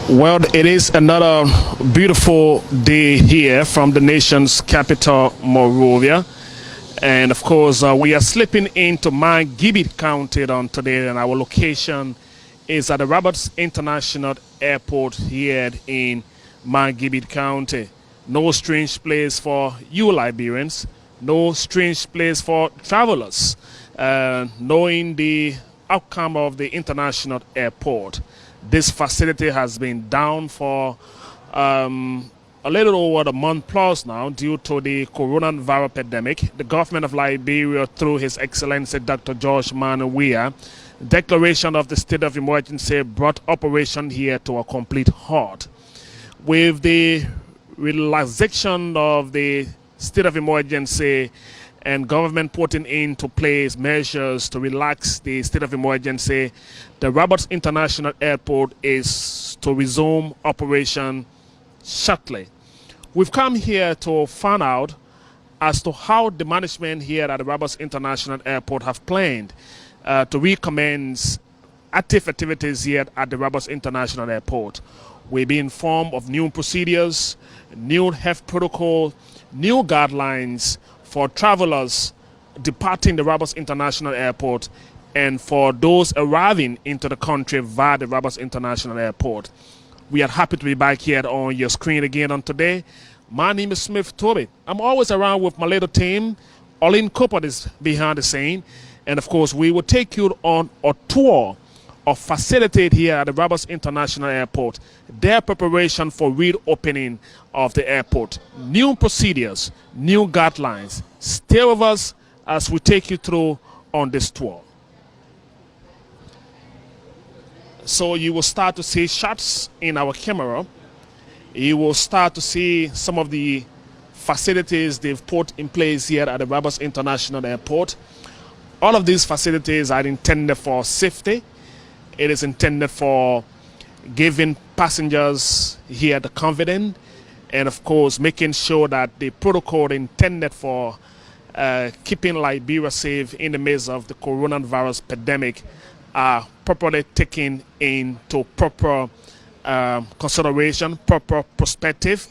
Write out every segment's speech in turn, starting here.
Well, it is another beautiful day here from the nation's capital, Monrovia. And of course, we are slipping into Margibi County on today, and our location is at the Roberts International Airport here in Margibi County. No strange place for you Liberians, no strange place for travelers, knowing the outcome of the international airport. This facility has been down for a little over a month plus now due to the coronavirus pandemic. The government of Liberia, through His Excellency Dr. George R.I.A, declaration of the state of emergency brought operation here to a complete halt. With the relaxation of the state of emergency and government putting into place measures to relax the state of emergency, the Roberts International Airport is to resume operation shortly. We've come here to find out as to how the management here at the Roberts International Airport have planned to recommence active activities here at the Roberts International Airport. We've been informed of new procedures, new health protocol, new guidelines for travelers departing the Roberts International Airport and for those arriving into the country via the Roberts International Airport. We are happy to be back here on your screen again on today. My name is Smith Toby. I'm always around with my little team. Olin Cooper is behind the scene. And of course, we will take you on a tour of facility here at the Roberts International Airport, their preparation for reopening of the airport, new procedures, new guidelines. Stay with us as we take you through on this tour. So you will start to see shots in our camera. You will start to see some of the facilities they've put in place here at the Roberts International Airport. All of these facilities are intended for safety. It is intended for giving passengers here the confidence and, of course, making sure that the protocol intended for keeping Liberia safe in the midst of the coronavirus pandemic are properly taken into proper consideration, proper perspective.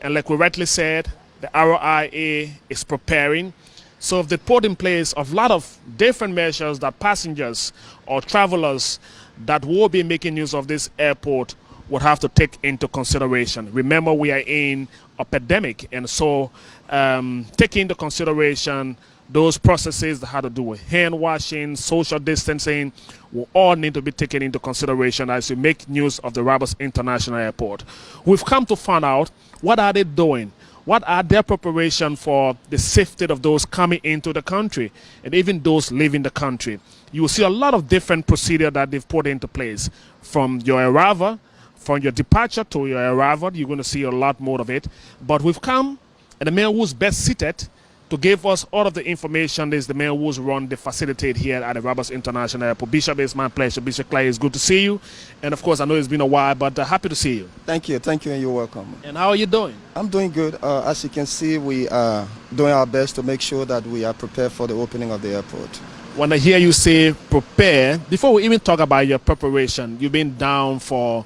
And like we rightly said, the R.I.A is preparing. So if they put in place a lot of different measures that passengers or travelers that will be making use of this airport would have to take into consideration. Remember, we are in a pandemic, and so taking into consideration those processes that have to do with hand washing, social distancing, will all need to be taken into consideration as we make use of the Roberts International Airport. We've come to find out what are they doing. What are their preparation for the safety of those coming into the country and even those leaving the country? You will see a lot of different procedures that they've put into place. From your arrival, from your departure to your arrival, you're going to see a lot more of it. But we've come, and the man who's best seated to give us all of the information is the man who's run the facility here at the Roberts International Airport. Bishop, it's my pleasure. Bishop Clay, it's good to see you. And of course, I know it's been a while, but happy to see you. Thank you, and you're welcome. And how are you doing? I'm doing good. As you can see, we are doing our best to make sure that we are prepared for the opening of the airport. When I hear you say prepare, before we even talk about your preparation, you've been down for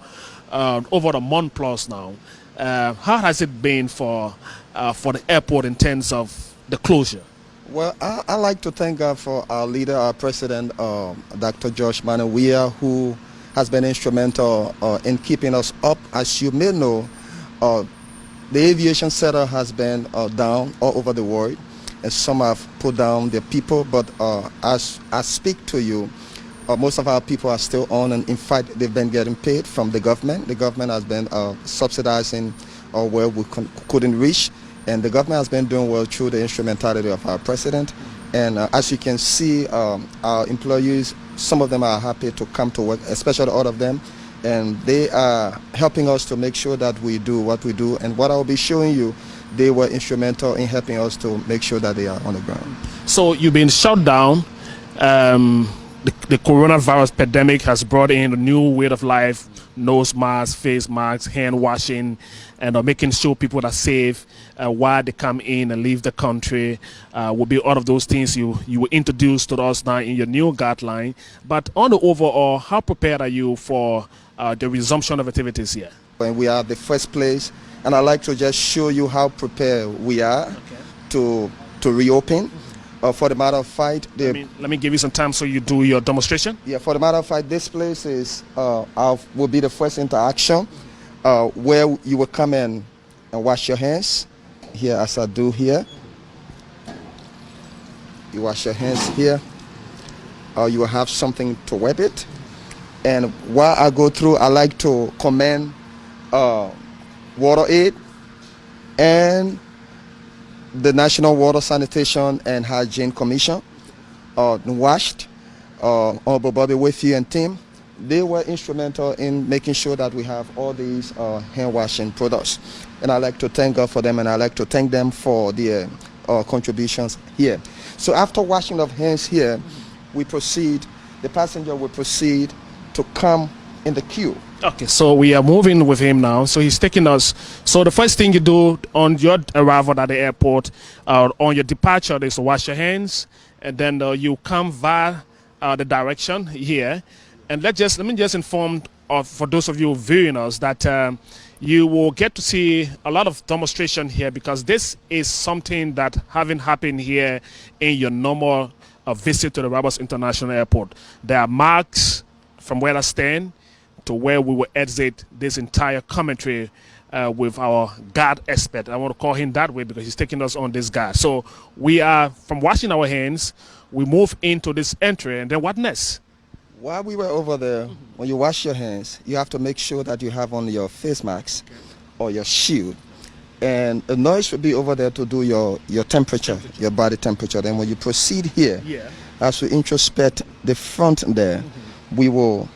over a month plus now. How has it been for the airport in terms of the closure? Well, I like to thank God for our leader, our president, Dr. George R.I.A, who has been instrumental in keeping us up. As you may know, the aviation sector has been down all over the world, and some have put down their people, but as I speak to you, most of our people are still on, and in fact, they've been getting paid from the government. The government has been subsidizing where we couldn't reach. And the government has been doing well through the instrumentality of our president. And as you can see, our employees, some of them are happy to come to work, especially all of them. And they are helping us to make sure that we do what we do. And what I'll be showing you, they were instrumental in helping us to make sure that they are on the ground. So you've been shut down. The coronavirus pandemic has brought in a new way of life, nose masks, face masks, hand washing, and making sure people are safe while they come in and leave the country will be all of those things you will introduce to us now in your new guideline. But on the overall, how prepared are you for the resumption of activities here? And we are the first place, and I'd like to just show you how prepared we are to reopen. For the matter of fact, let me give you some time so you do your demonstration. Yeah, for the matter of fact, this place is will be the first interaction where you will come in and wash your hands here, as I do here. You wash your hands here. You will have something to wipe it. And while I go through, I like to commend WaterAid and the National Water Sanitation and Hygiene Commission, WASHT, Honorable Bobby Wayfield and team. They were instrumental in making sure that we have all these hand washing products. And I'd like to thank God for them, and I'd like to thank them for their contributions here. So after washing of hands here, the passenger will proceed to come in the queue. Okay, so we are moving with him now. So he's taking us. So the first thing you do on your arrival at the airport, on your departure, is to wash your hands, and then you come via the direction here. And let me just inform for those of you viewing us that you will get to see a lot of demonstration here, because this is something that haven't happened here in your normal visit to the R.I.A. International Airport. There are marks from where I stand to where we will exit this entire commentary with our guard expert. I want to call him that way because he's taking us on this guard. So we are, from washing our hands, we move into this entry, and then what next? While we were over there, when you wash your hands, you have to make sure that you have on your face mask or your shield. And a nurse will be over there to do your temperature, your body temperature. Then when you proceed here, as we introspect the front there, we will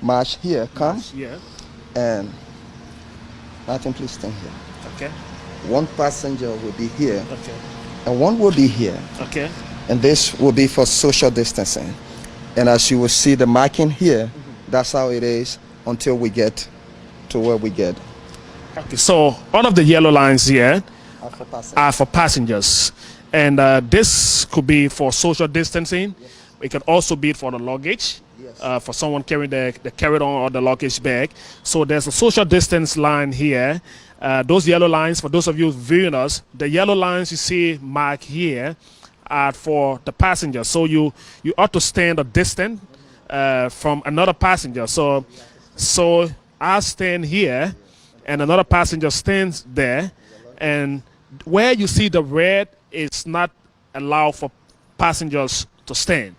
march here, come, and Martin, please stand here. Okay. One passenger will be here, and one will be here. Okay. And this will be for social distancing. And as you will see the marking here, that's how it is until we get to where we get. Okay, so all of the yellow lines here are for passengers. And this could be for social distancing. It could also be for the luggage, for someone carrying the carry-on or the luggage bag. So there's a social distance line here. Those yellow lines, for those of you viewing us, the yellow lines you see marked here are for the passenger. So you ought to stand a distance from another passenger. So I stand here, and another passenger stands there, and where you see the red is not allowed for passengers to stand.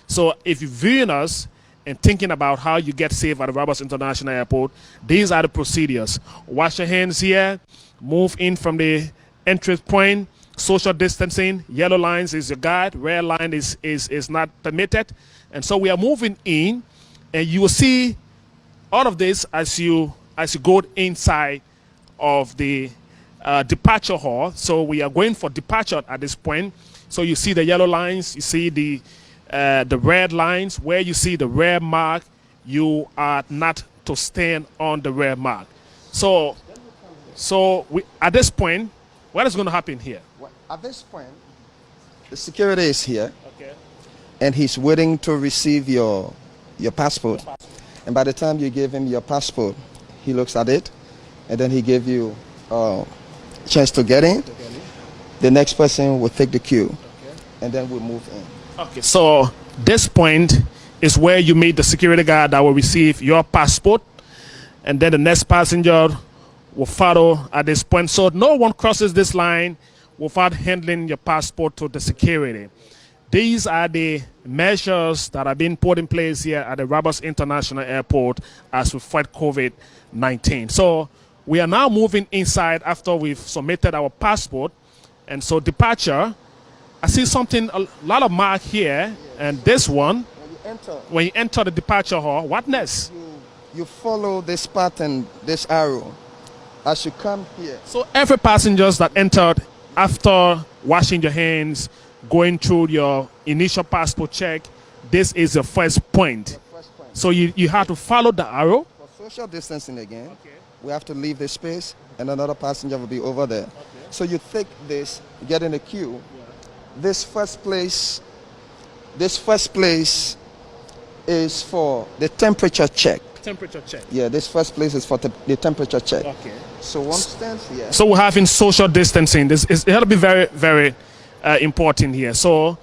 So if you're viewing us and thinking about how you get safe at the R.I.A. International Airport, these are the procedures. Wash your hands here, move in from the entrance point, social distancing, yellow lines is your guide, red line is not permitted. And so we are moving in, and you will see all of this as you go inside of the departure hall. So we are going for departure at this point. So you see the yellow lines, you see the red lines. Where you see the red mark, you are not to stand on the red mark. So at this point, what is going to happen here? At this point, the security is here, and he's waiting to receive your passport. And by the time you give him your passport, he looks at it, and then he gives you a chance to get in. The next person will take the queue, and then we'll move in. Okay, so this point is where you meet the security guard that will receive your passport, and then the next passenger will follow at this point. So no one crosses this line without handling your passport to the security. These are the measures that are being put in place here at the R.I.A. International Airport as we fight COVID-19. So we are now moving inside after we've submitted our passport. And so departure, I see something, a lot of mark here, and this one, when you enter the departure hall, what next? You follow this pattern, this arrow, as you come here. So every passenger that entered after washing your hands, going through your initial passport check, this is the first point. So you have to follow the arrow. For social distancing again, we have to leave the space, and another passenger will be over there. So you take this, get in the queue. This first place is for the temperature check. temperature check. Yeah, this first place is for the temperature check. Okay. So one stands here. So we're having social distancing. This is, it'll be very, very important here. So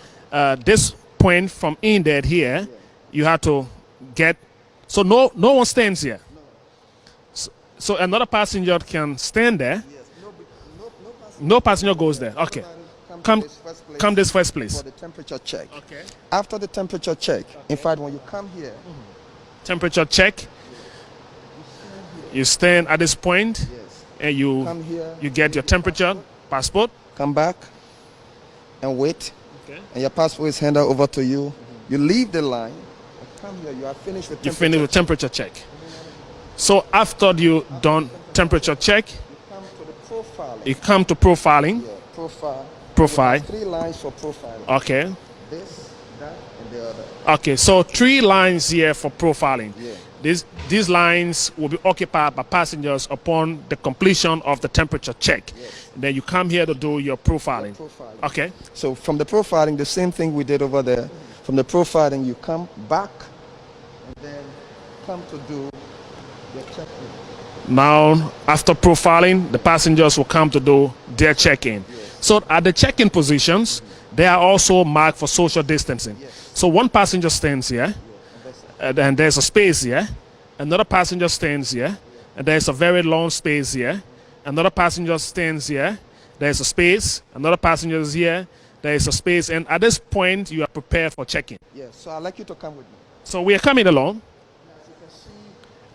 this point from in there here, you have to get. So no one stands here. So another passenger can stand there. Yes. No passenger goes there. Okay. Come this first place. For the temperature check. Okay. After the temperature check, in fact, when you come here, Temperature check. You stand at this point, yes, and you come here, you get your temperature, passport. come back, and wait, Okay. and your passport is handed over to you. You leave the line, and come here. You are finished with You temperature. finish with temperature check. So after you done temperature check, Come to the profiling. you come to profiling. Yeah, profile. Profile. 3 lines for profiling. Okay. This, that, and the other. Okay. So 3 lines here for profiling. Yeah. These lines will be occupied by passengers upon the completion of the temperature check. Yes. Then you come here to do your profiling. Profiling. Okay. So from the profiling, the same thing we did over there. From the profiling, you come back, and then come to do your check-in. Now, after profiling, the passengers will come to do their check-in. So at the check-in positions, they are also marked for social distancing. So one passenger stands here, and there's a space here. Another passenger stands here, and there's a very long space here. Another passenger stands here. There's a space. Another passenger is here. There is a space. And at this point, you are prepared for check-in. Yeah, so I'd like you to come with me. So we are coming along.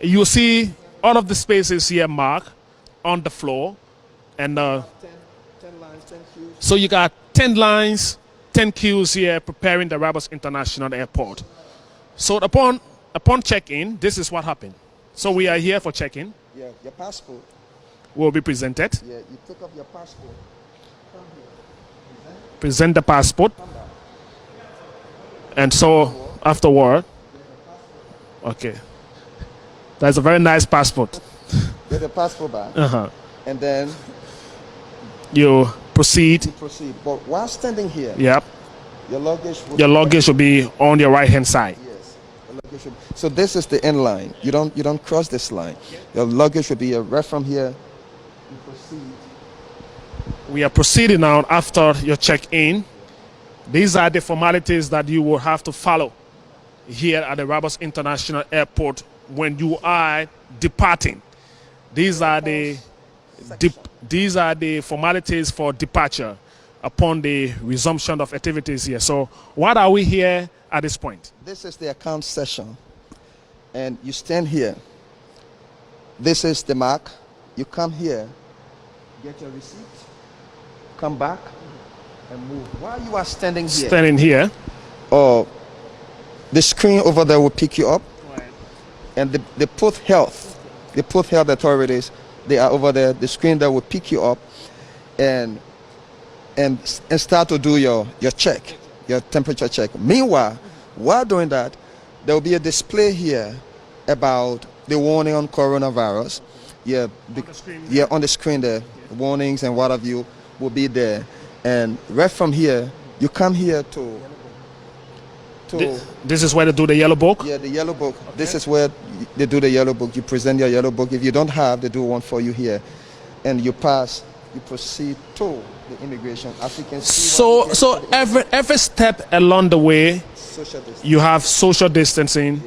You see all of the spaces here marked on the floor. And 10 lines, 10 queues. so you got 10 lines, 10 queues here preparing the R.I.A. International Airport. So upon check-in, this is what happened. So we are here for check-in. Yeah, your passport. Will be presented. Yeah, you take up your passport. Come here. Present the passport. And so afterward, okay. That's a very nice passport. Get the passport back. Uh-huh. And then You proceed. you proceed. But while standing here, Yep. your luggage will Your luggage will be on your right-hand side. Yes. Your luggage will, so this is the end line. You don't cross this line. Your luggage will be right from here. You proceed. We are proceeding now after your check-in. These are the formalities that you will have to follow here at the R.I.A. International Airport when you are departing. These are the formalities for departure upon the resumption of activities here. So what are we here at this point? This is the account session. And you stand here. This is the mark. You come here, get your receipt, come back, and move. While you are standing here, Standing here. the screen over there will pick you up. And the Port Health authorities, they are over there. The screen there will pick you up and start to do your check, your temperature check. Meanwhile, while doing that, there will be a display here about the warning on coronavirus. Yeah, on the screen there, warnings and what have you will be there. And right from here, you come here to This is where they do the yellow book. yeah, the yellow book. Okay. This is where they do the yellow book. You present your yellow book. If you don't have, they do one for you here. And you pass, you proceed to the immigration. As you can see. So every step along the way, you have social distancing,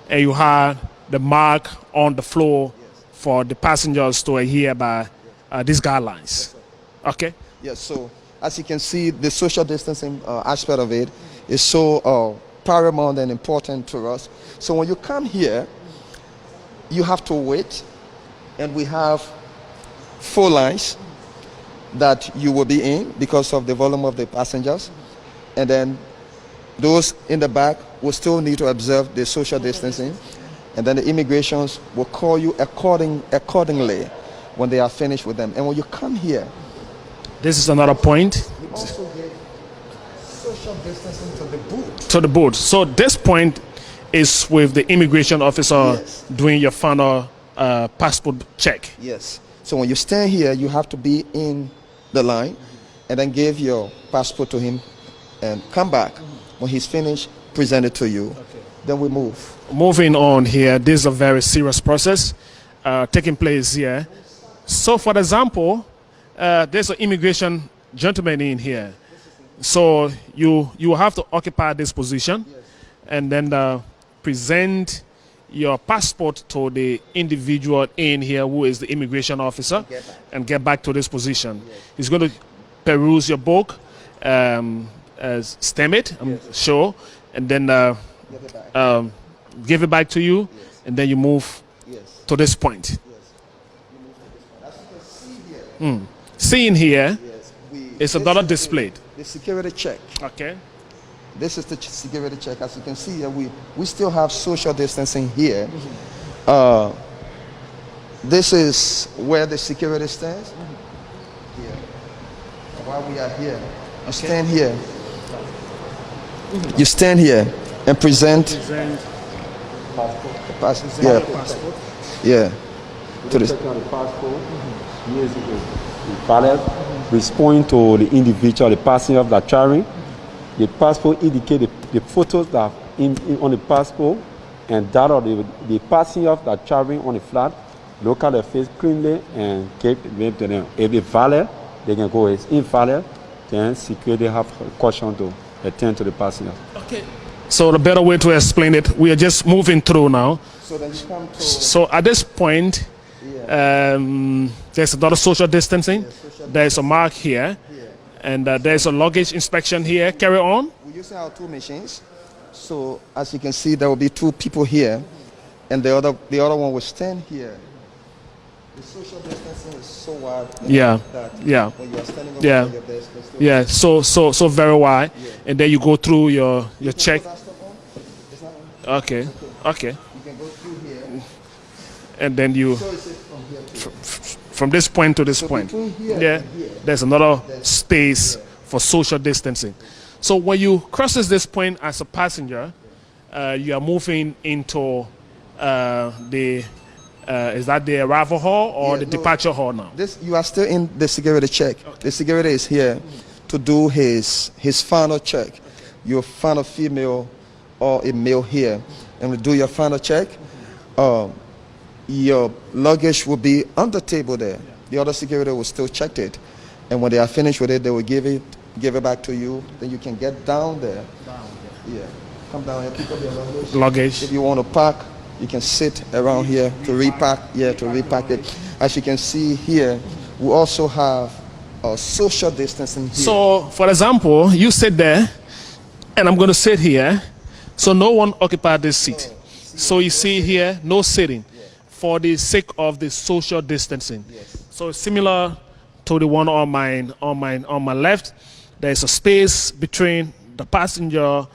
and you have the mark on the floor for the passengers to adhere by these guidelines. Okay? Yes, so as you can see, the social distancing aspect of it is so paramount and important to us. So when you come here, you have to wait, and we have 4 lines that you will be in because of the volume of the passengers, and then those in the back will still need to observe the social distancing, and then the immigrations will call you accordingly when they are finished with them. And when you come here, this is another point. you also get social distancing to the booth. To the booth. So this point is with the immigration officer doing your final passport check. Yes. So when you stand here, you have to be in the line and then give your passport to him and come back. When he's finished, present it to you. then we move. Moving on here, this is a very serious process taking place here. So, for example, there's an immigration gentleman in here. So you have to occupy this position, and then present your passport to the individual in here who is the immigration officer, and get back to this position. He's going to peruse your book, stamp it, I'm sure, and then give it back to you, and then you move to this point. Seeing here, it's another displayed. The security check. Okay. This is the security check. As you can see here, we still have social distancing here. This is where the security stands. Here. While we are here, you stand here. You stand here and present passport. Yeah. To the passport. Years ago, the valid responding to the individual, the passenger that traveling. The passport indicate the photos that on the passport, and that of the passenger that traveling on the flight. Look at their face cleanly and give it to them. If it's valid, they can go. It's invalid, then security have caution to attend to the passenger. Okay. So the better way to explain it, we are just moving through now. So then you come to. So at this point, there's another social distancing. There's a mark here, and there's a luggage inspection here. Carry on. We're using our two machines. So as you can see, there will be two people here, and the other one will stand here. The social distancing is so wide. That when you are standing over your desk, so very wide, and then you go through your check. Okay. You can go through here, and then you from this point to this point. There's another space for social distancing. So when you crosses this point as a passenger, you are moving into is that the arrival hall or the departure hall now? You are still in the security check. Okay. The security is here to do his final check. You'll find a female or a male here, and we do your final check. Your luggage will be on the table there. The other security will still check it, and when they are finished with it, they will give it back to you. Then you can get down there. Come down here, pick up your luggage. If you want to park, you can sit around here to repack. To repack it. As you can see here, we also have social distancing here. So, for example, you sit there, and I'm going to sit here. So no one occupied this seat. So you see here, no sitting, for the sake of the social distancing. So it's similar to the one on my left. There's a space between the passenger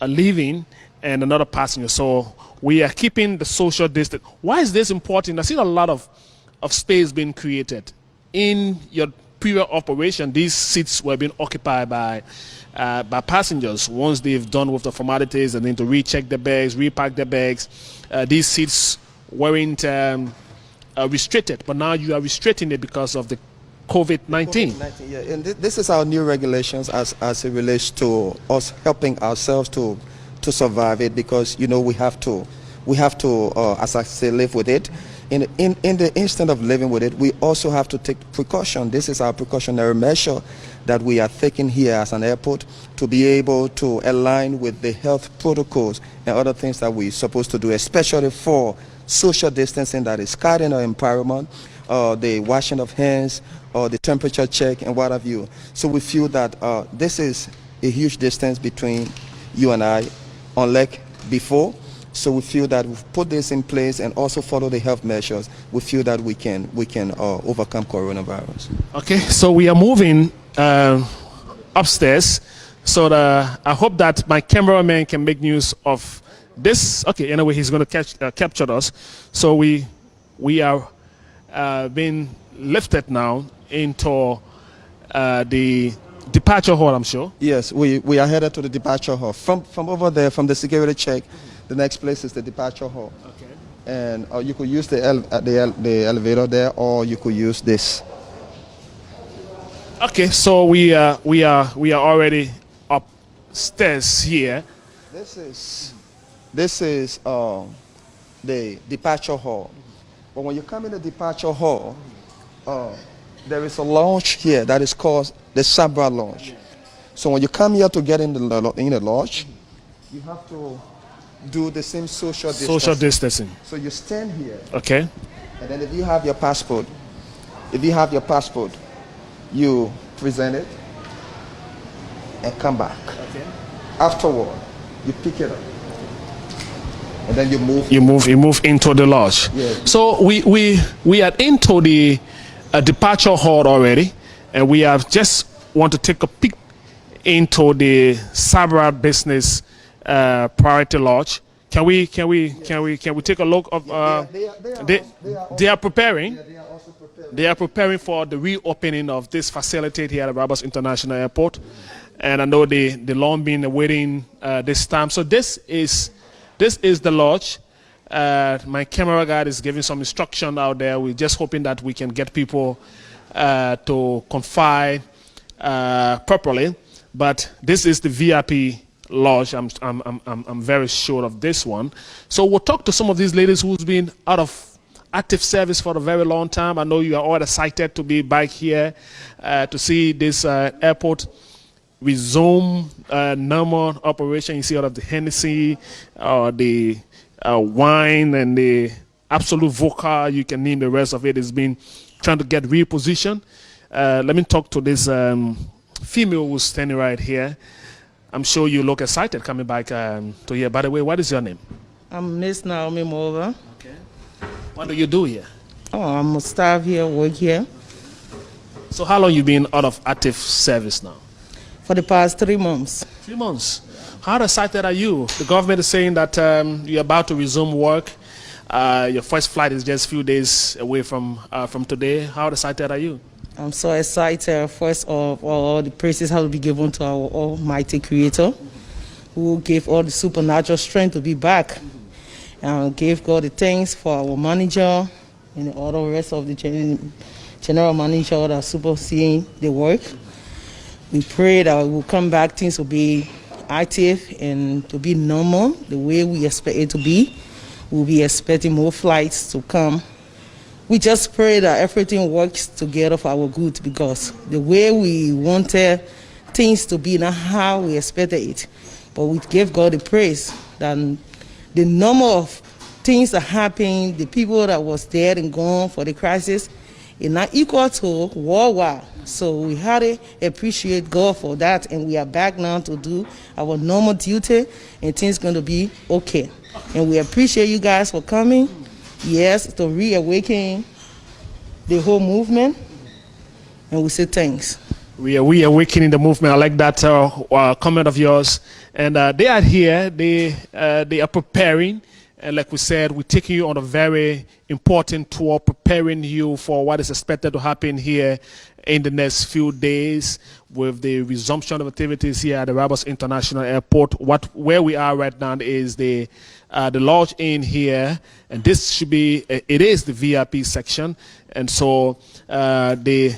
leaving and another passenger. So we are keeping the social distance. Why is this important? I've seen a lot of space being created. In your period of operation, these seats were being occupied by passengers. Once they've done with the formalities and then to recheck the bags, repack the bags, these seats weren't restricted, but now you are restricting it because of the COVID-19. And this is our new regulations as it relates to us helping ourselves to survive it, because we have to as I say, live with it. In the instant of living with it, we also have to take precaution. This is our precautionary measure that we are taking here as an airport to be able to align with the health protocols and other things that we're supposed to do, especially for social distancing, that is carding our environment, the washing of hands, or the temperature check and what have you. So we feel that this is a huge distance between you and I, unlike before. So we feel that we've put this in place and also follow the health measures. We feel that we can overcome coronavirus. Okay, so we are moving upstairs. So I hope that my cameraman can make use of this. Okay, anyway, he's going to capture us. So we are being lifted now into the departure hall, I'm sure. Yes, we are headed to the departure hall. From over there, from the security check, the next place is the departure hall. Okay. And you could use the elevator there, or you could use this. Okay, so we are already upstairs here. This is This is the departure hall. But when you come in the departure hall, there is a lounge here that is called the Sabra Lounge. So when you come here to get in the lodge, you have to do the same social distancing. So you stand here. Okay. And then if you have your passport, you present it and come back. Okay. Afterward, you pick it up. And then you move. You move into the lodge. Yeah. So we are into the departure hall already, and we have just want to take a peek into the Sabra Business Priority Lodge. Can we take a look of? They are preparing. They are also preparing. They are preparing for the reopening of this facility here at Rabas International Airport, and I know they long been awaiting this time. So this is the lodge. My camera guy is giving some instruction out there. We're just hoping that we can get people to confide properly. But this is the VIP lodge. I'm very sure of this one. So we'll talk to some of these ladies who's been out of active service for a very long time. I know you are all excited to be back here to see this airport resume normal operation. You see all of the Hennessy, the wine, and the absolute vodka. You can name the rest of it. It's been trying to get repositioned. Let me talk to this female who's standing right here. I'm sure you look excited coming back to here. By the way, what is your name? I'm Miss Naomi Mova. Okay. What do you do here? Oh, I'm a staff here, work here. So how long you been out of active service now? For the past 3 months. 3 months. How excited are you? The government is saying that you're about to resume work. Your first flight is just a few days away from today. How excited are you? I'm so excited. First of all, the praises have to be given to our Almighty Creator, who gave all the supernatural strength to be back. And gave God the thanks for our manager and all the rest of the general manager that are superseeing the work. We pray that we will come back, things will be active and to be normal, the way we expect it to be. We'll be expecting more flights to come. We just pray that everything works together for our good, because the way we wanted things to be, not how we expected it. But we give God the praise that the number of things that happened, the people that was dead and gone for the crisis, is not equal to worldwide. So we had to appreciate God for that, and we are back now to do our normal duty, and things going to be okay. And we appreciate you guys for coming. Yes, to reawaken the whole movement, and we say thanks. We are reawakening the movement. I like that comment of yours. And they are here. They are preparing. And like we said, we're taking you on a very important tour, preparing you for what is expected to happen here in the next few days with the resumption of activities here at the Rabas International Airport. Where we are right now is the lodge in here, and this should be, it is the VIP section. And so the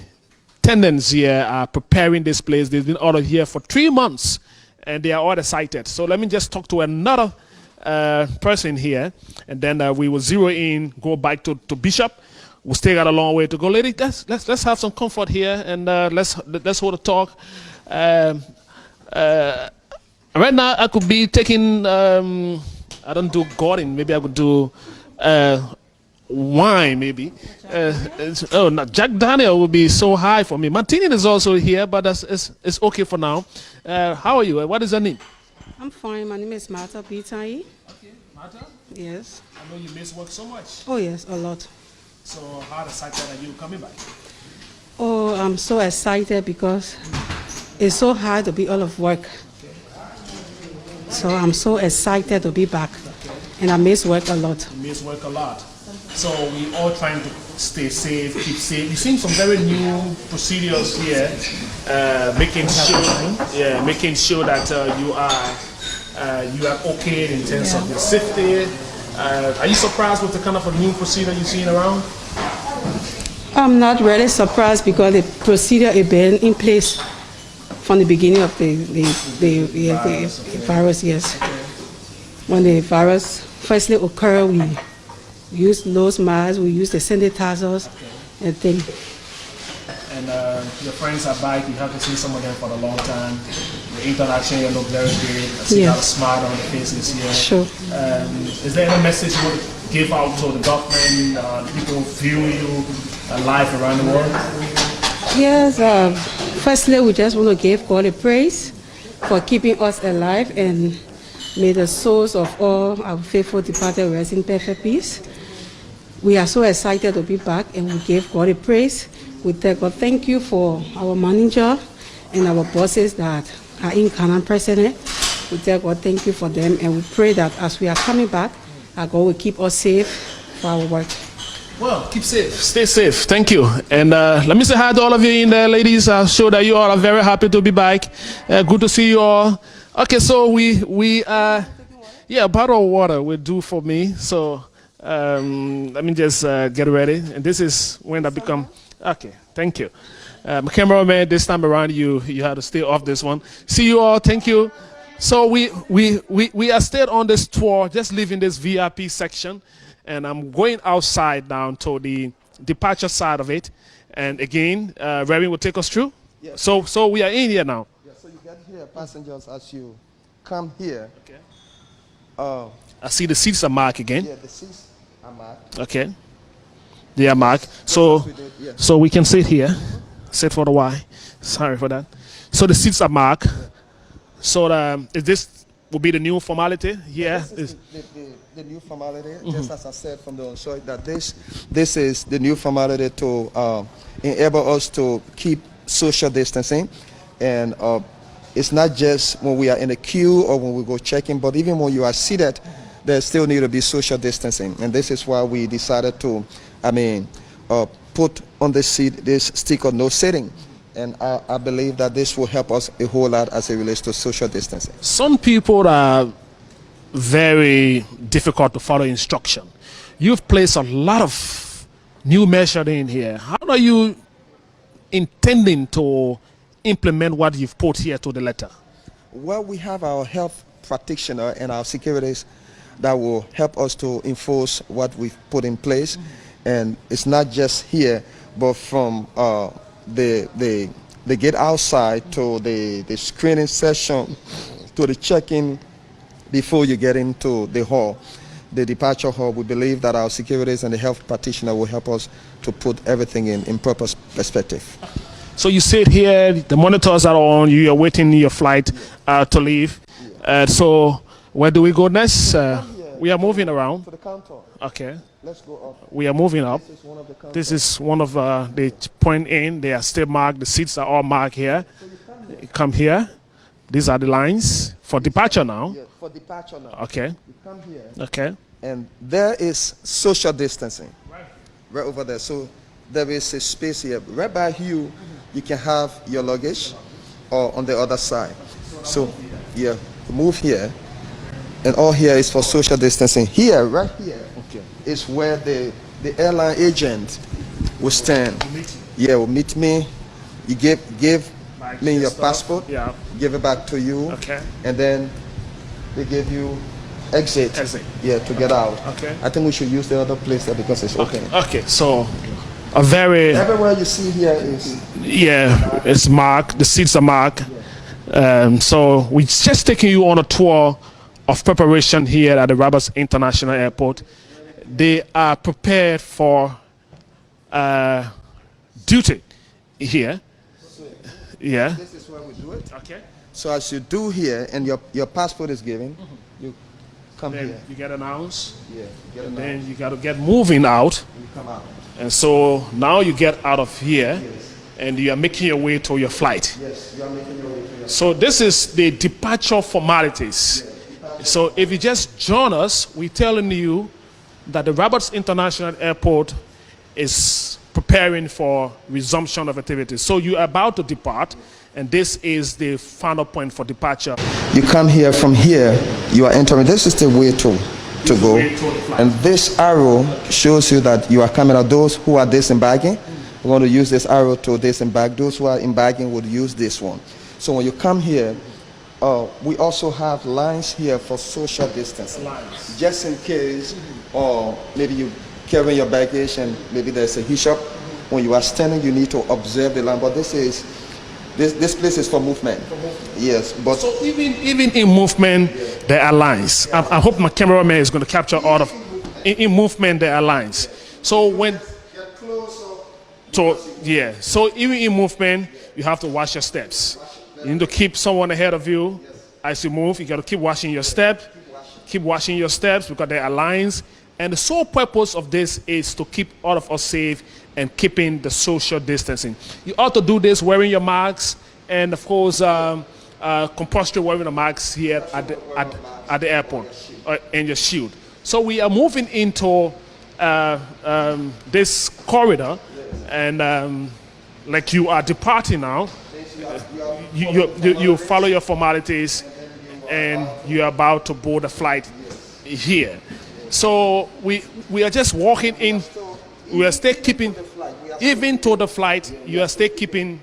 tenants here are preparing this place. They've been out of here for 3 months, and they are all excited. So let me just talk to another person here, and then we will zero in, go back to Bishop. We still got a long way to go. Lady, let's have some comfort here, and let's hold a talk. Right now, I could be taking, I don't do Gordon, maybe I could do wine, maybe. No, Jack Daniel would be so high for me. Martini is also here, but it's okay for now. How are you? What is your name? I'm fine. My name is Martha Pitai. Okay, Martha? Yes. I know you miss work so much. Oh, yes, a lot. So how excited are you coming back? Oh, I'm so excited because it's so hard to be out of work. So I'm so excited to be back. And I miss work a lot. You miss work a lot. So we all trying to stay safe, keep safe. You've seen some very new procedures here, making sure that you are okay in terms of your safety. Are you surprised with the kind of a new procedure you've seen around? I'm not really surprised because the procedure has been in place from the beginning of the virus, yes. when the virus firstly occurred, we used nose masks, we used the sanitizers, and things. And your friends are back. You haven't seen some of them for a long time. The interaction here look very good. I see that smile on the faces here. Sure. Is there any message you want to give out to the government, people view you live around the world? Yes. Firstly, we just want to give God a praise for keeping us alive, and may the souls of all our faithful departed rest in perfect peace. We are so excited to be back, and we give God a praise. We tell God thank you for our manager and our bosses that are in Ghana president. We tell God thank you for them, and we pray that as we are coming back, our God will keep us safe for our work. Well, keep safe. Stay safe. Thank you. And let me say hi to all of you in there, ladies. I'm sure that you all are very happy to be back. Good to see you all. Okay, so a bottle of water will do for me. So let me just get ready. And this is when I become... Okay, thank you. My cameraman, this time around, you had to stay off this one. See you all. Thank you. So we are still on this tour, just leaving this VIP section. And I'm going outside down to the departure side of it. And again, Reverend will take us through. Yes. So we are in here now. Yeah, so you get here, passengers, as you come here. Okay. I see the seats are marked again. Yeah, the seats are marked. Okay. They are marked. So we can sit here. Sit for the while. Sorry for that. So the seats are marked. So is this will be the new formality? Yeah. This is the new formality, just as I said from the onset, that this is the new formality to enable us to keep social distancing. And it's not just when we are in a queue or when we go checking, but even when you are seated, there still need to be social distancing. And this is why we decided to, put on the seat this sticker, no sitting. And I believe that this will help us a whole lot as it relates to social distancing. Some people are very difficult to follow instruction. You've placed a lot of new measures in here. How are you intending to implement what you've put here to the letter? Well, we have our health practitioner and our securities that will help us to enforce what we've put in place. And it's not just here, but from the gate outside to the screening session to the check-in before you get into the hall, the departure hall. We believe that our securities and the health practitioner will help us to put everything in proper perspective. So you sit here, the monitors are on, you are waiting your flight to leave. So where do we go next? We are moving around. To the counter. Okay. Let's go up. We are moving up. This is one of the counters. This is one of the point in. They are still marked. The seats are all marked here. So you come here. These are the lines for departure now. Yeah, for departure now. Okay. You come here. Okay. And there is social distancing. Right over there. So there is a space here. Right by you, you can have your luggage, or on the other side. So yeah, move here. And all here is for social distancing. Here, right here, is where the airline agent will stand. Will meet me. You give me your passport. Yeah. Give it back to you. Okay. And then they give you exit. Yeah, to get out. Okay. I think we should use the other place there because it's open. Okay. So a very everywhere you see here is it's marked. The seats are marked. So we're just taking you on a tour of preparation here at the R.I.A. International Airport. They are prepared for duty here. Yeah. This is where we do it. Okay. So as you do here, and your passport is given, you come then here. You get announced. Yeah. Then you got to get moving out. You come out. And so now you get out of here, and you are making your way to your flight. Yes, you are making your way to your flight. So this is the departure formalities. So if you just join us, we're telling you that the R.I.A. International Airport is preparing for resumption of activities. So you're about to depart, and this is the final point for departure. You come here, from here, you are entering. This is the way to go. And this arrow shows you that you are coming out. Those who are disembarking, we're going to use this arrow to disembark. Those who are embarking would use this one. So when you come here, we also have lines here for social distancing. Just in case, or maybe you carry your baggage and maybe there's a hitch-up. When you are standing, you need to observe the line. But this place is for movement. Yes, but so even in movement, there are lines. I hope my cameraman is going to capture all of. In movement, there are lines. So when, so even in movement, you have to watch your steps. You need to keep someone ahead of you as you move. You got to keep watching your step. Keep watching your steps because there are lines. And the sole purpose of this is to keep all of us safe and keeping the social distancing. You ought to do this wearing your masks and, of course, compulsory wearing the masks here at the airport and your shield. So we are moving into this corridor, and like you are departing now, you follow your formalities, and you are about to board a flight here. So we are just walking in. We are still keeping, even to the flight, you are still keeping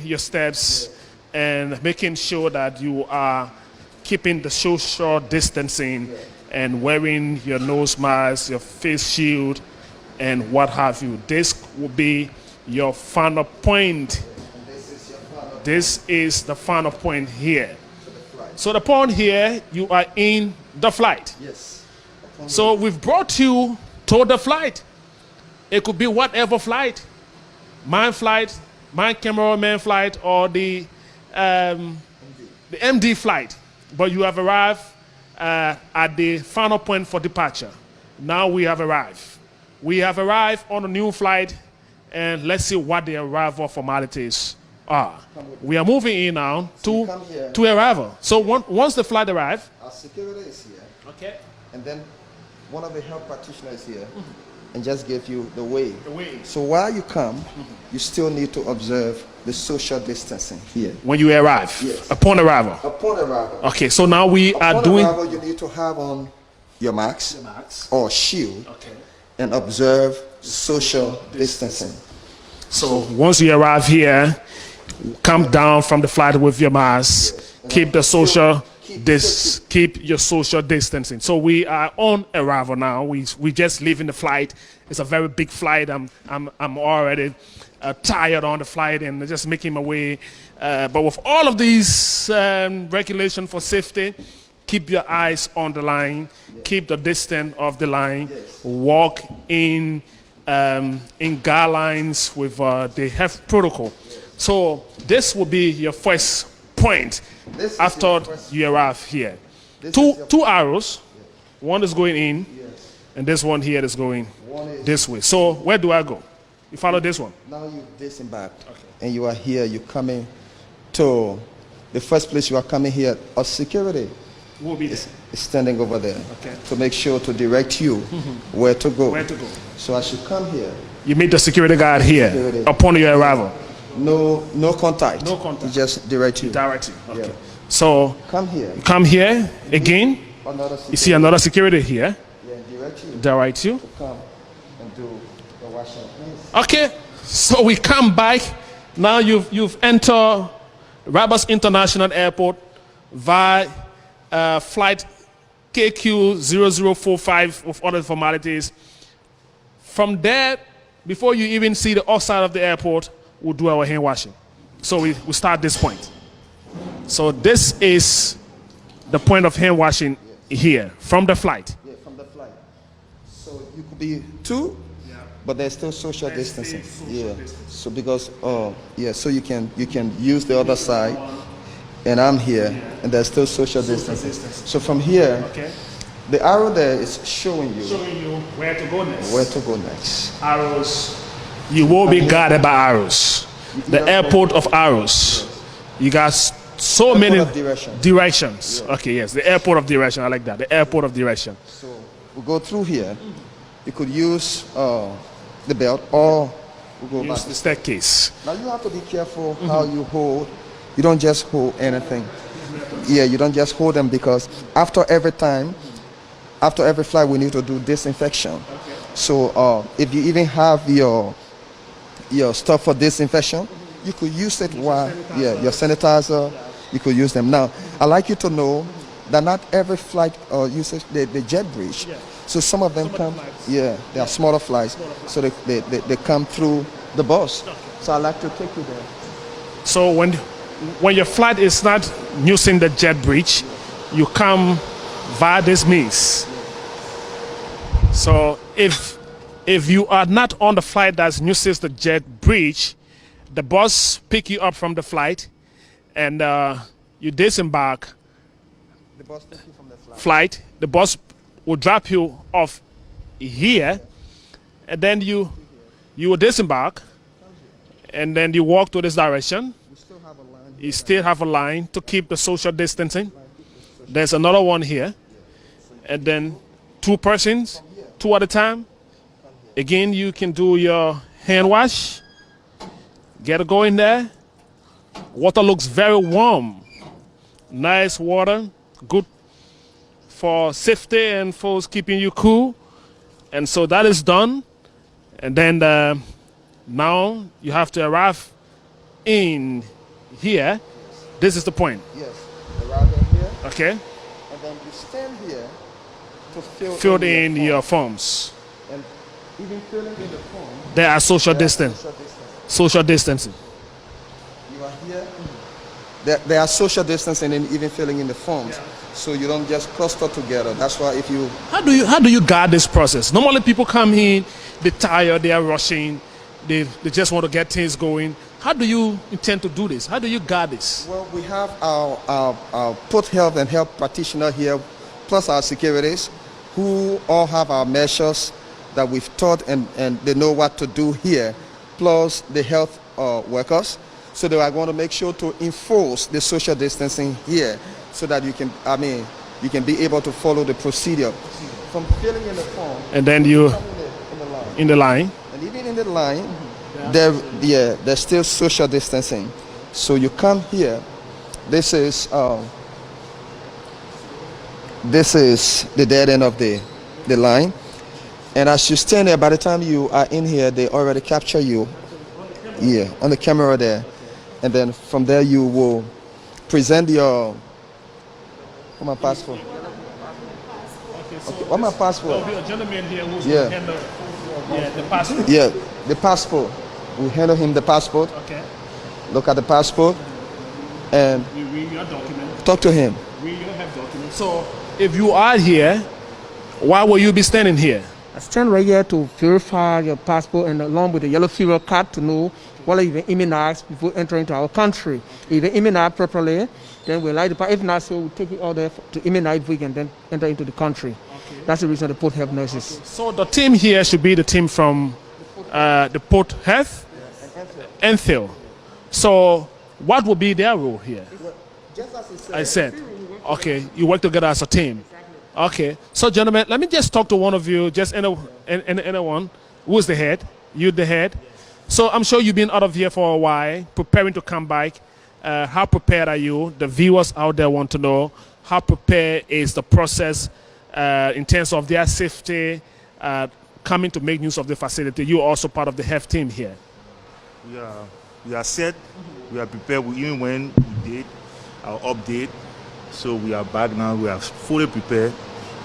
your steps and making sure that you are keeping the social distancing and wearing your nose mask, your face shield, and what have you. This will be your final point. This is the final point here. So the point here, you are in the flight. yes. So we've brought you to the flight. It could be whatever flight, my cameraman flight, or the MD flight. But you have arrived at the final point for departure. Now we have arrived. We have arrived on a new flight, and let's see what the arrival formalities are. We are moving in now to arrival. So once the flight arrives, Our security is here, okay, and then one of the health practitioners here, and just give you the way. way. So while you come, you still need to observe the social distancing here. When you arrive, Yes. upon arrival. Upon arrival. Okay, so now we are Upon doing. arrival, you need to have on your mask Max. or shield Okay. and observe social distancing. So once you arrive here, come down from the flight with your mask. Keep the social keep your social distancing. So we are on arrival now. We just leaving the flight. It's a very big flight. I'm already tired on the flight and just making my way. But with all of these regulations for safety, keep your eyes on the line. Keep the distance of the line. Walk in guidelines with the health protocol. So this will be your first point after you arrive here. Two arrows. One is going in, and this one here is going this way. So where do I go? You follow this one. Now you disembarked, and you are here. You're coming to the first place. You are coming here. Our security We'll be there. is standing over there Okay. to make sure to direct you where to go. Where to go? So as you come here, You meet the security guard here Security. upon your arrival. no contact. No contact. He just direct you. Direct you. Okay. Yeah. So Come here. come here again. Another You see another security here. Yeah, direct you Direct you. to come and do the washing. Please. Okay. So we come back. Now you've entered Rabas International Airport via flight KQ0045 with other formalities. From there, before you even see the outside of the airport, we'll do our hand washing. So we start this point. So this is the point of hand washing here from the flight. Yeah, from the flight. So you could be two, but there's still social distancing. So because so you can use the other side, and I'm here, and there's still social distancing. So from here, Okay. the arrow there is showing you Showing you where to go next. where to go next. Arrows. You will be guarded by arrows. The airport of arrows. You got so Airport many of direction. directions. Okay, yes, the airport of direction. I like that. The airport of direction. So we go through here. You could use the belt, or we go Use back. the staircase. Now you have to be careful how you hold. You don't just hold anything. Yeah, you don't just hold them, because after every every flight, we need to do disinfection. So if you even have your stuff for disinfection, you could use it while your sanitizer. you could use them. Now, I'd like you to know that not every flight uses the jet bridge. Yeah. So some of them Some of the come, flights. yeah, they are smaller flights. So they come through the bus. So I'd like to take you there. So when your flight is not using the jet bridge, you come via this means. So if you are not on the flight that uses the jet bridge, the bus pick you up from the flight, and you disembark. The bus takes you from the Flight. The bus will drop you off here, and then you will disembark, and then you walk to this direction. We still have a line. You still have a line to keep the social distancing. There's another one here, and then 2 persons, 2 at a time. Again, you can do your hand wash. Get it going there. Water looks very warm. Nice water, good for safety and for keeping you cool. And so that is done. And then now you have to arrive in here. This is the point. Yes. Arrive in here, Okay. and then you stand here to Fill in your forms. And even filling in the form, There are social distance. social distance. Social distancing. You are here. There are social distancing and even filling in the forms, so you don't just cluster together. That's why if you How do you guard this process? Normally people come in, they're tired, they are rushing, they just want to get things going. How do you intend to do this? How do you guard this? well, we have our put health and health practitioner here, plus our securities, who all have our measures that we've taught and they know what to do here, plus the health workers. So they are going to make sure to enforce the social distancing here, so that you can be able to follow the procedure from filling in the form. And then you In the line. in the line. And even in the line, there's still social distancing. So you come here. This is the dead end of the line. And as you stand there, by the time you are in here, they already capture you. Yeah, on the camera there. And then from there you will present your my passport. Okay, what my passport? A gentleman here who's Yeah. handle the passport. Yeah, the passport. We handle him the passport. Okay. Look at the passport and We read your document. talk to him. We don't have documents. So if you are here, why will you be standing here? I stand right here to verify your passport and along with the yellow fever card to know whether you've been immunized before entering into our country. If you've been immunized properly, then we'll like if not so, we'll take you out there to immunize if we can then enter into the country. Okay. That's the reason the port health nurses. So the team here should be the team from the Port Health, Enfield. So what will be their role here? I said, okay, you work together as a team. Okay, so gentlemen, let me just talk to one of you, just anyone. Who is the head? You the head? So I'm sure you've been out of here for a while, preparing to come back. How prepared are you? The viewers out there want to know, how prepared is the process in terms of their safety, coming to make use of the facility? You're also part of the health team here. We are set, we are prepared. Even when we did our update, so we are back now. We are fully prepared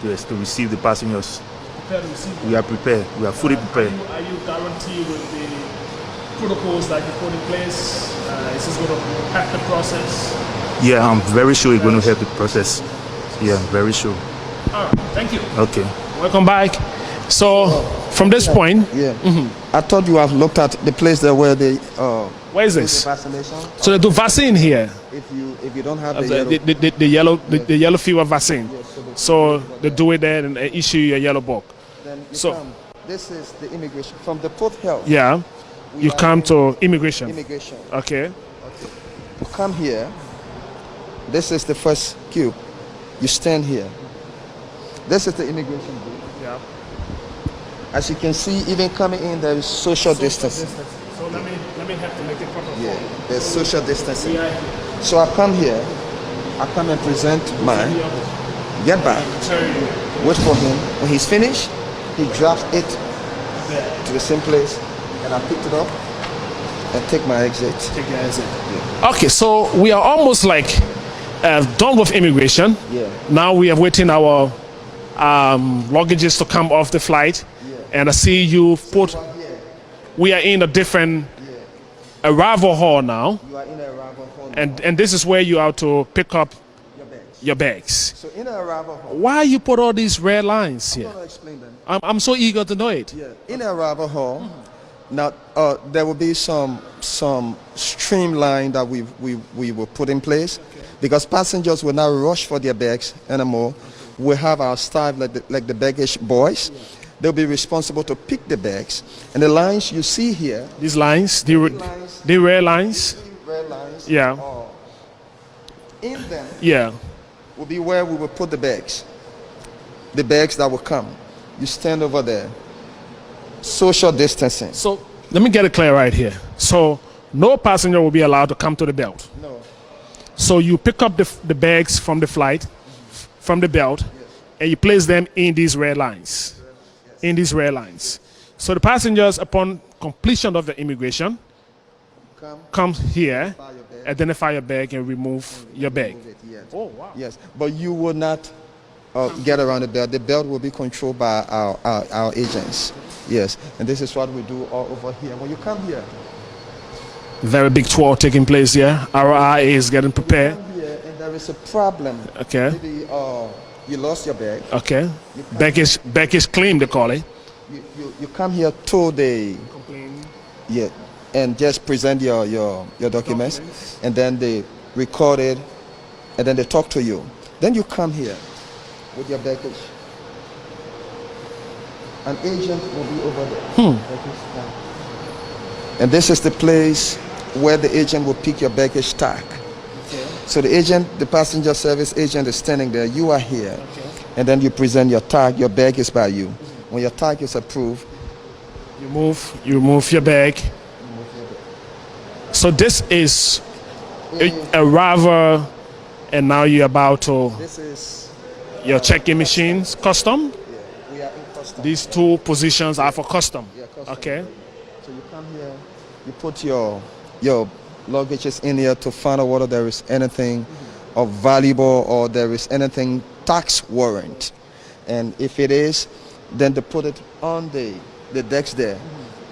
to receive the passengers. Prepared to receive. We are prepared. We are fully prepared. Are you guaranteed with the protocols that you put in place? Is this going to help the process? Yeah, I'm very sure it's going to help the process. Yeah, very sure. All right, thank you. Okay. Welcome back. So from this point, Yeah. I thought you have looked at the place there where they where is do the this? vaccination. So they do vaccine here, If you don't have the the yellow fever vaccine. So they do it there and they issue you a yellow book. then you So- come. This is the immigration from the Port Health. Yeah, we you are come in to immigration. immigration. Okay. You come here. This is the first queue. You stand here. This is the immigration booth. Yeah. As you can see, even coming in, there is social distancing. So let me have to make it proper. Yeah, there's social distancing. We are So I come here. I come and present mine. Get back. Wait for him. When he's finished, he drops it to the same place, and I picked it up and take my exit. Okay, so we are almost like done with immigration. Yeah. Now we are waiting our luggages to come off the flight. Yeah. And I see you put. You are here. We are in a different arrival hall now. You are in a arrival hall. And this is where you are to pick up your bags. your bags. So in a arrival hall. Why you put all these red lines I'm here? gonna explain them. I'm so eager to know it. Yeah. In a arrival hall. Now there will be some streamline that we will put in place, because passengers will not rush for their bags anymore. We have our staff like the baggage boys. They'll be responsible to pick the bags, and the lines you see here. These lines, the red lines. Red lines. Yeah. In them. Yeah. Will be where we will put the bags. The bags that will come. You stand over there. Social distancing. So let me get it clear right here. So no passenger will be allowed to come to the belt. No. So you pick up the bags from the flight, from the belt, and you place them in these red lines. In these red lines. So the passengers, upon completion of the immigration, come here, identify your bag, and remove your bag. Oh, wow. Yes, but you will not get around the belt. The belt will be controlled by our agents. Yes, and this is what we do all over here. When you come here, very big tour taking place here. R.I.A is getting prepared. you come here and there is a problem. Okay. Maybe you lost your bag. Okay. Baggage claim, they call it. You come here to the and just present your documents, and then they record it, and then they talk to you. Then you come here with your baggage. An agent will be over there. And this is the place where the agent will pick your baggage tag. Okay. So the agent, the passenger service agent is standing there. You are here. Okay. And then you present your tag. Your bag is by you. When your tag is approved, you move your bag. So this is a RIA, and now you're about to. This is your check-in machines, custom. Yeah, we are in custom. These two positions are for custom. Yeah, custom. Okay. So you come here, you put your luggages in here to find out whether there is anything of valuable or there is anything tax warrant. And if it is, then they put it on the decks there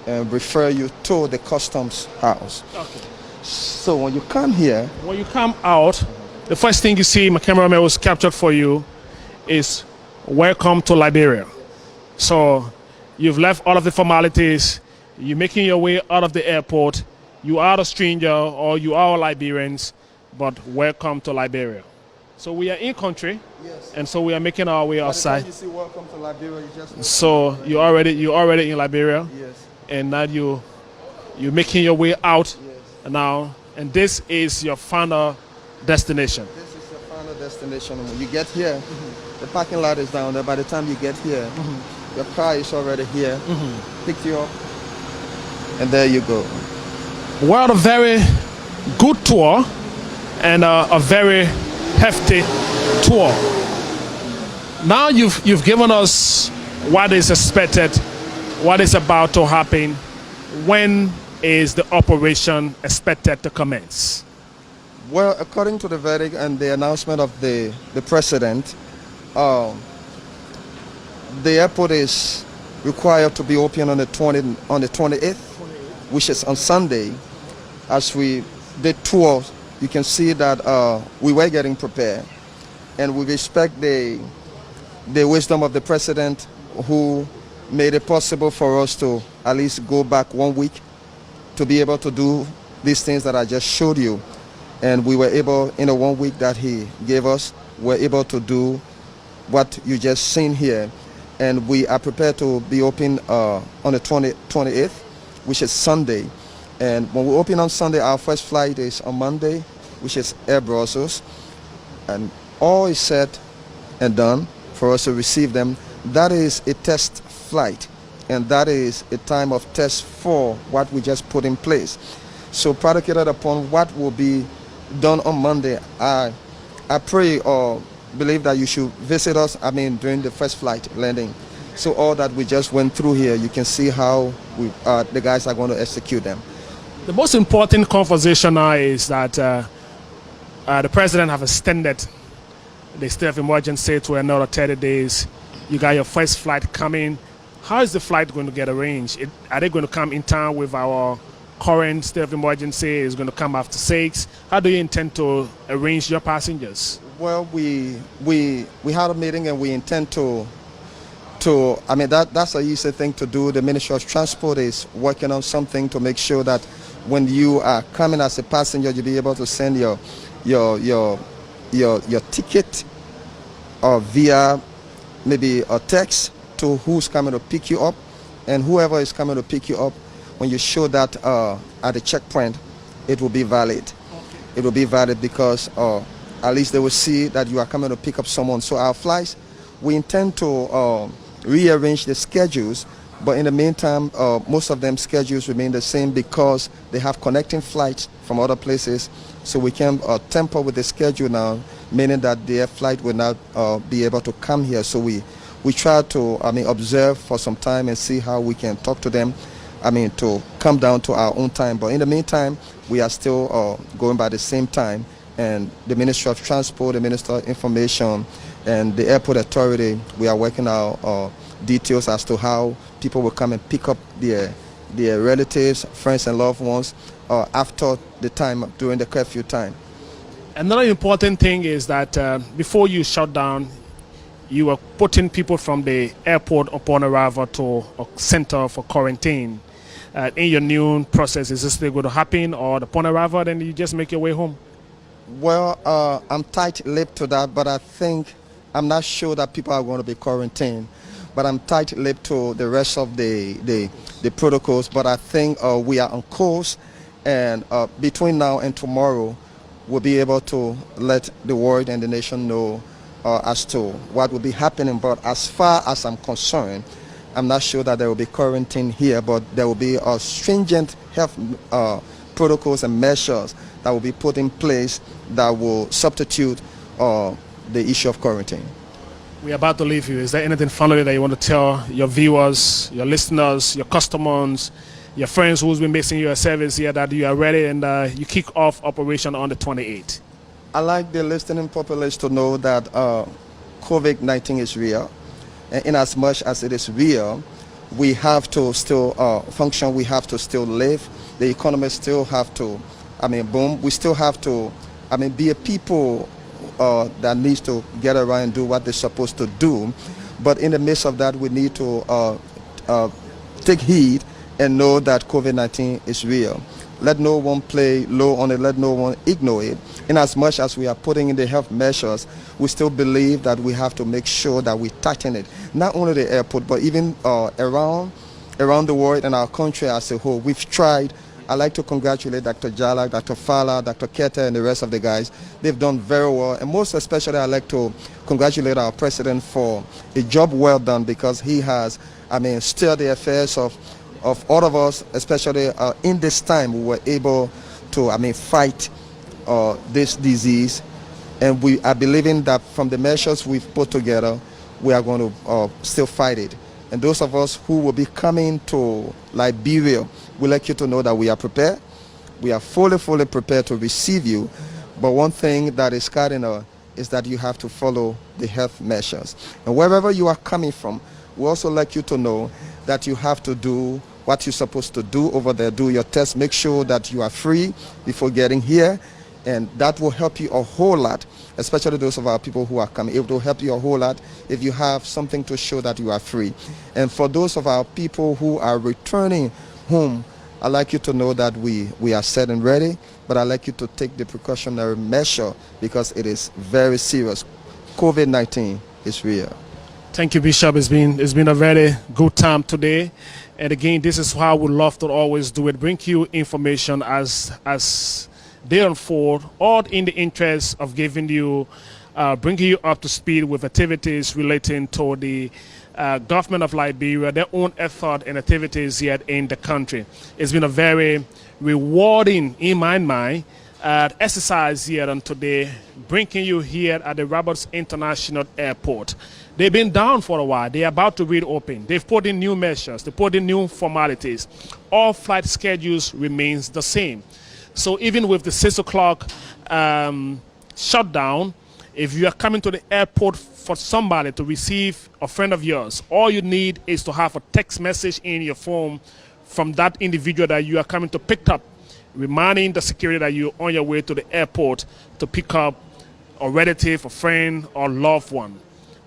and refer you to the customs house. Okay. So when you come here, when you come out, the first thing you see, my cameraman was captured for you, is welcome to Liberia. So you've left all of the formalities, you're making your way out of the airport, you are a stranger or you are Liberians, but welcome to Liberia. So we are in country, yes, and so we are making our way outside. You see welcome to Liberia, you just so you're already in Liberia, yes, and now you're making your way out, yes, now, and this is your final destination. This is your final destination. When you get here, the parking lot is down there. By the time you get here, your car is already here, picked you up, and there you go. Well, a very good tour and a very hefty tour. Now you've given us what is expected, what is about to happen. When is the operation expected to commence? Well, according to the verdict and the announcement of the president, the airport is required to be open on the 28th, which is on Sunday. As we did tour, you can see that we were getting prepared, and we respect the wisdom of the president, who made it possible for us to at least go back 1 week to be able to do these things that I just showed you. And we were able, in a 1 week that he gave us, we're able to do what you just seen here. And we are prepared to be open on the 28th, which is Sunday. And when we open on Sunday, our first flight is on Monday, which is Air Brussels. And all is set and done for us to receive them. That is a test flight, and that is a time of test for what we just put in place. So predicated upon what will be done on Monday, I pray or believe that you should visit us, during the first flight landing. So all that we just went through here, you can see how the guys are going to execute them. The most important conversation now is that The president have extended the state of emergency to another 30 days. You got your first flight coming. How is the flight going to get arranged? Are they going to come in town with our current state of emergency? Is going to come after 6? How do you intend to arrange your passengers? Well, we had a meeting and we intend to I mean, that's an easy thing to do. The Ministry of Transport is working on something to make sure that when you are coming as a passenger, you'll be able to send your ticket or via maybe a text to who's coming to pick you up, and whoever is coming to pick you up, when you show that at the checkpoint, it will be valid. It will be valid because at least they will see that you are coming to pick up someone. So our flights, we intend to rearrange the schedules, but in the meantime, most of them schedules remain the same because they have connecting flights from other places. So we can temper with the schedule now, meaning that their flight will not be able to come here. So we try to, observe for some time and see how we can talk to them, to come down to our own time. But in the meantime, we are still going by the same time. And the Ministry of Transport, the Minister of Information, and the Airport Authority, we are working out details as to how people will come and pick up their relatives, friends, and loved ones after the time, during the curfew time. Another important thing is that before you shut down, you are putting people from the airport upon arrival to a center for quarantine. In your new process, is this still going to happen, or upon arrival, then you just make your way home? Well, I'm tight-lipped to that, but I'm not sure that people are going to be quarantined. But I'm tight-lipped to the rest of the protocols. But I think we are on course, and between now and tomorrow, we'll be able to let the world and the nation know as to what will be happening. But as far as I'm concerned, I'm not sure that there will be quarantine here, but there will be stringent health protocols and measures that will be put in place that will substitute the issue of quarantine. We're about to leave you. Is there anything finally that you want to tell your viewers, your listeners, your customers, your friends who's been missing your service here, that you are ready and you kick off operation on the 28th? I like the listening population to know that COVID-19 is real. And in as much as it is real, we have to still function, we have to still live. The economy still have to, boom. We still have to, be a people that needs to get around and do what they're supposed to do. But in the midst of that, we need to take heed and know that COVID-19 is real. Let no one play low on it, let no one ignore it. In as much as we are putting in the health measures, we still believe that we have to make sure that we tighten it. Not only the airport, but even around the world and our country as a whole. We've tried. I'd like to congratulate Dr. Jalak, Dr. Fala, Dr. Keta, and the rest of the guys. They've done very well. And most especially, I'd like to congratulate our president for a job well done, because he has, steered the affairs of all of us, especially in this time. We were able to, fight this disease. And we are believing that from the measures we've put together, we are going to still fight it. And those of us who will be coming to Liberia, we like you to know that we are prepared. We are fully prepared to receive you. But one thing that is cardinal is that you have to follow the health measures. And wherever you are coming from, we also like you to know that you have to do what you're supposed to do over there. Do your test. Make sure that you are free before getting here. And that will help you a whole lot, especially those of our people who are coming. It will help you a whole lot if you have something to show that you are free. And for those of our people who are returning home, I'd like you to know that we are set and ready, but I'd like you to take the precautionary measure because it is very serious. COVID-19 is real. Thank you, Bishop. It's been a very good time today. And again, this is how we love to always do it. Bring you information as they unfold, all in the interest of giving you, bringing you up to speed with activities relating to the government of Liberia, their own effort and activities here in the country. It's been a very rewarding, in my mind, exercise here on today, bringing you here at the Roberts International Airport. They've been down for a while. They're about to reopen. They've put in new measures. They put in new formalities. All flight schedules remains the same. So even with the 6 o'clock shut down. If you are coming to the airport for somebody to receive a friend of yours, all you need is to have a text message in your phone from that individual that you are coming to pick up, reminding the security that you're on your way to the airport to pick up a relative, a friend, or loved one.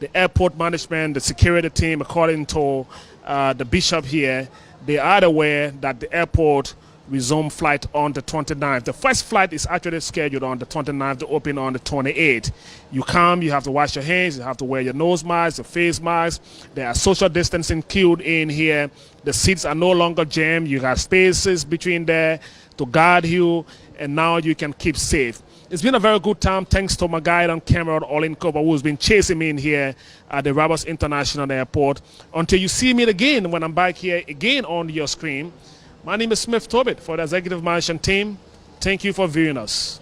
The airport management, the security team, according to the bishop here, they are aware that the airport resume flight on the 29th. The first flight is actually scheduled on the 29th to open on the 28th. You come, you have to wash your hands, you have to wear your nose mask, your face mask. There are social distancing queued in here. The seats are no longer jammed. You have spaces between there to guard you, and now you can keep safe. It's been a very good time, thanks to my guide on camera, Olin Koba, who's been chasing me in here at the Rabat International Airport. Until you see me again when I'm back here again on your screen. My name is Smith Tobit for the Executive Management team. Thank you for viewing us.